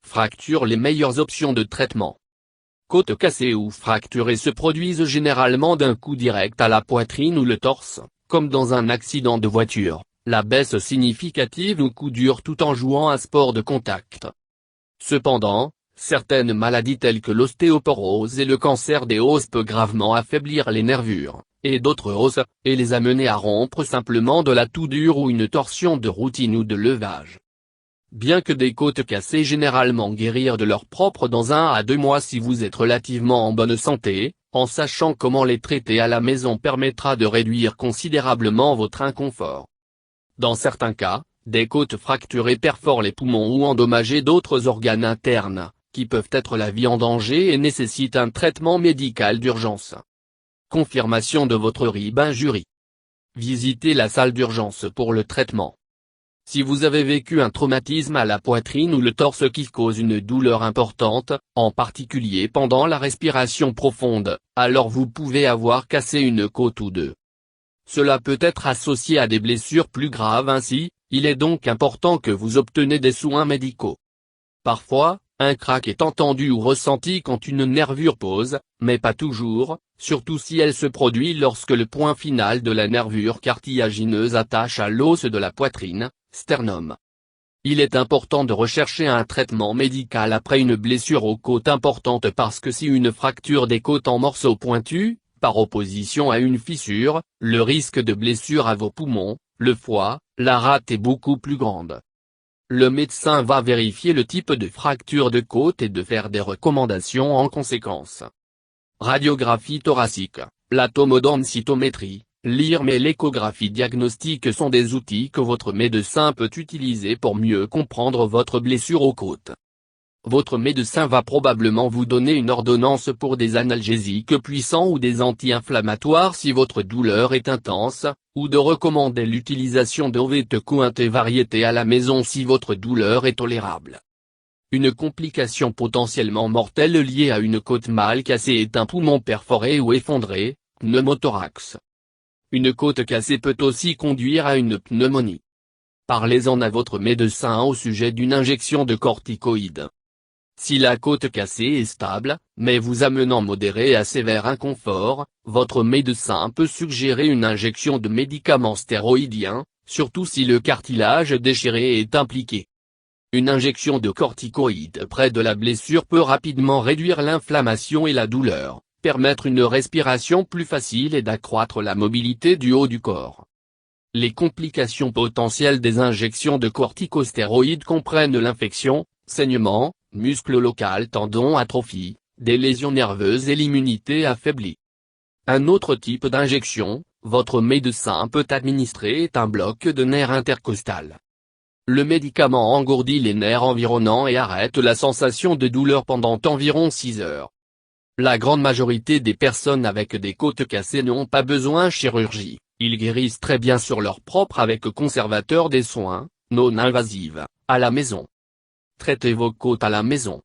fracture les meilleures options de traitement. Côte cassée ou fracturée se produisent généralement d'un coup direct à la poitrine ou le torse, comme dans un accident de voiture, la baisse significative ou coup dur tout en jouant un sport de contact. Cependant, certaines maladies telles que l'ostéoporose et le cancer des os peuvent gravement affaiblir les nervures, et d'autres os, et les amener à rompre simplement de la toux dure ou une torsion de routine ou de levage. Bien que des côtes cassées généralement guérir de leur propre dans 1 à 2 mois si vous êtes relativement en bonne santé, en sachant comment les traiter à la maison permettra de réduire considérablement votre inconfort. Dans certains cas, des côtes fracturées perforent les poumons ou endommager d'autres organes internes, qui peuvent être la vie en danger et nécessitent un traitement médical d'urgence. Confirmation de votre rib injury. Visitez la salle d'urgence pour le traitement. Si vous avez vécu un traumatisme à la poitrine ou le torse qui cause une douleur importante, en particulier pendant la respiration profonde, alors vous pouvez avoir cassé une côte ou deux. Cela peut être associé à des blessures plus graves ainsi, il est donc important que vous obtenez des soins médicaux. Parfois, un crack est entendu ou ressenti quand une nervure pose, mais pas toujours, surtout si elle se produit lorsque le point final de la nervure cartilagineuse attache à l'os de la poitrine, sternum. Il est important de rechercher un traitement médical après une blessure aux côtes importante parce que si une fracture des côtes en morceaux pointus, par opposition à une fissure, le risque de blessure à vos poumons, le foie, la rate est beaucoup plus grande. Le médecin va vérifier le type de fracture de côte et de faire des recommandations en conséquence. Radiographie thoracique, la tomodensitométrie, l'IRM et l'échographie diagnostique sont des outils que votre médecin peut utiliser pour mieux comprendre votre blessure aux côtes. Votre médecin va probablement vous donner une ordonnance pour des analgésiques puissants ou des anti-inflammatoires si votre douleur est intense, ou de recommander l'utilisation d'ovete variété à la maison si votre douleur est tolérable. Une complication potentiellement mortelle liée à une côte mal cassée est un poumon perforé ou effondré, pneumothorax. Une côte cassée peut aussi conduire à une pneumonie. Parlez-en à votre médecin au sujet d'une injection de corticoïdes. Si la côte cassée est stable, mais vous amenant modéré à sévère inconfort, votre médecin peut suggérer une injection de médicaments stéroïdiens, surtout si le cartilage déchiré est impliqué. Une injection de corticoïdes près de la blessure peut rapidement réduire l'inflammation et la douleur, permettre une respiration plus facile et d'accroître la mobilité du haut du corps. Les complications potentielles des injections de corticostéroïdes comprennent l'infection, saignement, muscle local tendon atrophie, des lésions nerveuses et l'immunité affaiblie. Un autre type d'injection, votre médecin peut administrer est un bloc de nerf intercostal. Le médicament engourdit les nerfs environnants et arrête la sensation de douleur pendant environ 6 heures. La grande majorité des personnes avec des côtes cassées n'ont pas besoin de chirurgie, ils guérissent très bien sur leur propre avec conservateur des soins, non invasives, à la maison. Traitez vos côtes à la maison.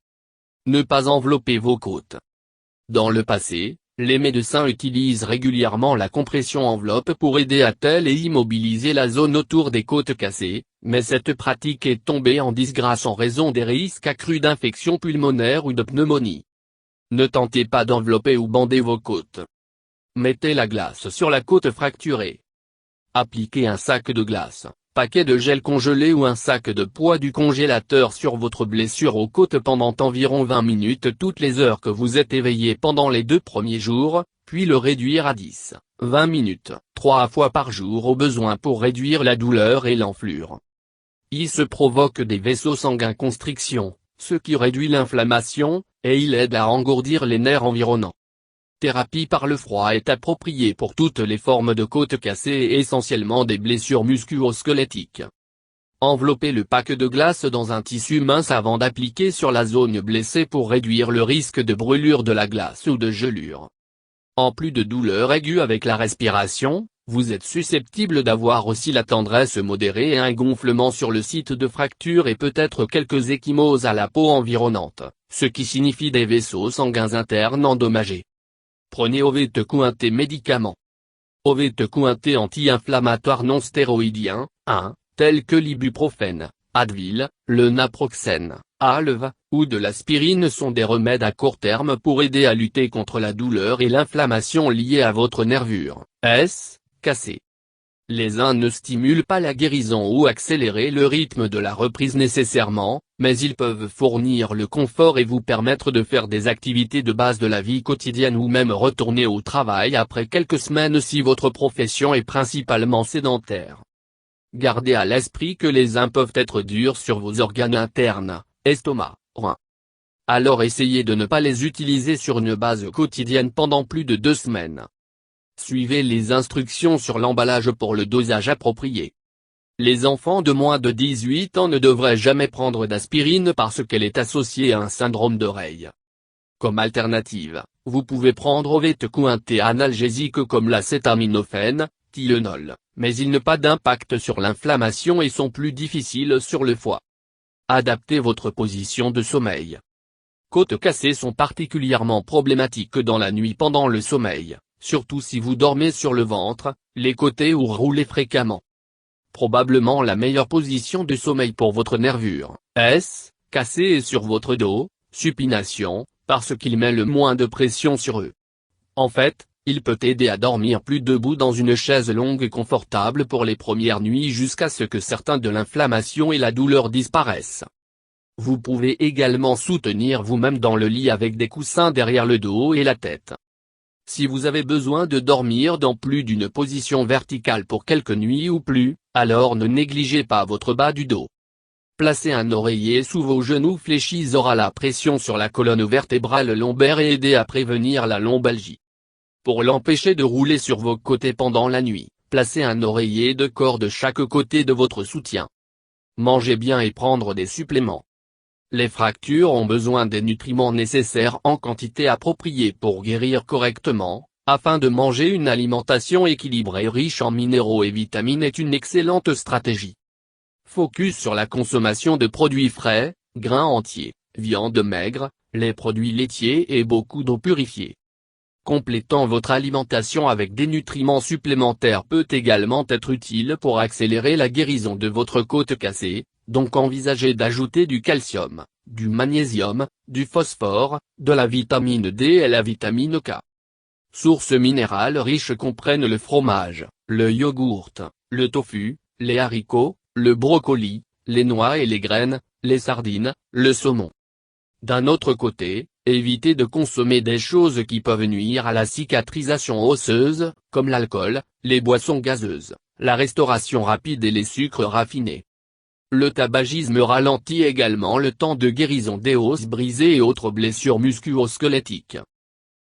Ne pas envelopper vos côtes. Dans le passé, les médecins utilisent régulièrement la compression enveloppe pour aider à telle et immobiliser la zone autour des côtes cassées, mais cette pratique est tombée en disgrâce en raison des risques accrus d'infection pulmonaire ou de pneumonie. Ne tentez pas d'envelopper ou bander vos côtes. Mettez la glace sur la côte fracturée. Appliquez un sac de glace, paquet de gel congelé ou un sac de poids du congélateur sur votre blessure aux côtes pendant environ 20 minutes toutes les heures que vous êtes éveillé pendant les 2 premiers jours, puis le réduire à 10-20 minutes, 3 fois par jour au besoin pour réduire la douleur et l'enflure. Il se provoque des vaisseaux sanguins constriction, ce qui réduit l'inflammation, et il aide à engourdir les nerfs environnants. Thérapie par le froid est appropriée pour toutes les formes de côtes cassées et essentiellement des blessures musculo-squelettiques. Enveloppez le pack de glace dans un tissu mince avant d'appliquer sur la zone blessée pour réduire le risque de brûlure de la glace ou de gelure. En plus de douleurs aiguës avec la respiration, vous êtes susceptible d'avoir aussi la tendresse modérée et un gonflement sur le site de fracture et peut-être quelques ecchymoses à la peau environnante, ce qui signifie des vaisseaux sanguins internes endommagés. Prenez ovete médicaments. Ovete anti-inflammatoire non stéroïdien, tels que l'ibuprofène, Advil, le naproxène, Alve, ou de l'aspirine sont des remèdes à court terme pour aider à lutter contre la douleur et l'inflammation liée à votre nervure, cassée. Les uns ne stimulent pas la guérison ou accélérer le rythme de la reprise nécessairement, mais ils peuvent fournir le confort et vous permettre de faire des activités de base de la vie quotidienne ou même retourner au travail après quelques semaines si votre profession est principalement sédentaire. Gardez à l'esprit que les uns peuvent être durs sur vos organes internes, estomac, reins. Alors essayez de ne pas les utiliser sur une base quotidienne pendant plus de 2 semaines. Suivez les instructions sur l'emballage pour le dosage approprié. Les enfants de moins de 18 ans ne devraient jamais prendre d'aspirine parce qu'elle est associée à un syndrome d'oreille. Comme alternative, vous pouvez prendre Ovette ou un thé analgésique comme l'acétaminophène, Tylenol, mais ils n'ont pas d'impact sur l'inflammation et sont plus difficiles sur le foie. Adaptez votre position de sommeil. Côtes cassées sont particulièrement problématiques dans la nuit pendant le sommeil, surtout si vous dormez sur le ventre, les côtés ou roulez fréquemment. Probablement la meilleure position de sommeil pour votre nervure, cassée est sur votre dos, supination, parce qu'il met le moins de pression sur eux. En fait, il peut aider à dormir plus debout dans une chaise longue et confortable pour les premières nuits jusqu'à ce que certains de l'inflammation et la douleur disparaissent. Vous pouvez également soutenir vous-même dans le lit avec des coussins derrière le dos et la tête. Si vous avez besoin de dormir dans plus d'une position verticale pour quelques nuits ou plus, alors ne négligez pas votre bas du dos. Placez un oreiller sous vos genoux fléchis aura la pression sur la colonne vertébrale lombaire et aider à prévenir la lombalgie. Pour l'empêcher de rouler sur vos côtés pendant la nuit, placez un oreiller de corps de chaque côté de votre soutien. Mangez bien et prendre des suppléments. Les fractures ont besoin des nutriments nécessaires en quantité appropriée pour guérir correctement, afin de manger une alimentation équilibrée riche en minéraux et vitamines est une excellente stratégie. Focus sur la consommation de produits frais, grains entiers, viande maigre, les produits laitiers et beaucoup d'eau purifiée. Complétant votre alimentation avec des nutriments supplémentaires peut également être utile pour accélérer la guérison de votre côte cassée, donc envisagez d'ajouter du calcium, du magnésium, du phosphore, de la vitamine D et la vitamine K. Sources minérales riches comprennent le fromage, le yogourt, le tofu, les haricots, le brocoli, les noix et les graines, les sardines, le saumon. D'un autre côté, évitez de consommer des choses qui peuvent nuire à la cicatrisation osseuse, comme l'alcool, les boissons gazeuses, la restauration rapide et les sucres raffinés. Le tabagisme ralentit également le temps de guérison des os brisés et autres blessures musculo-squelettiques.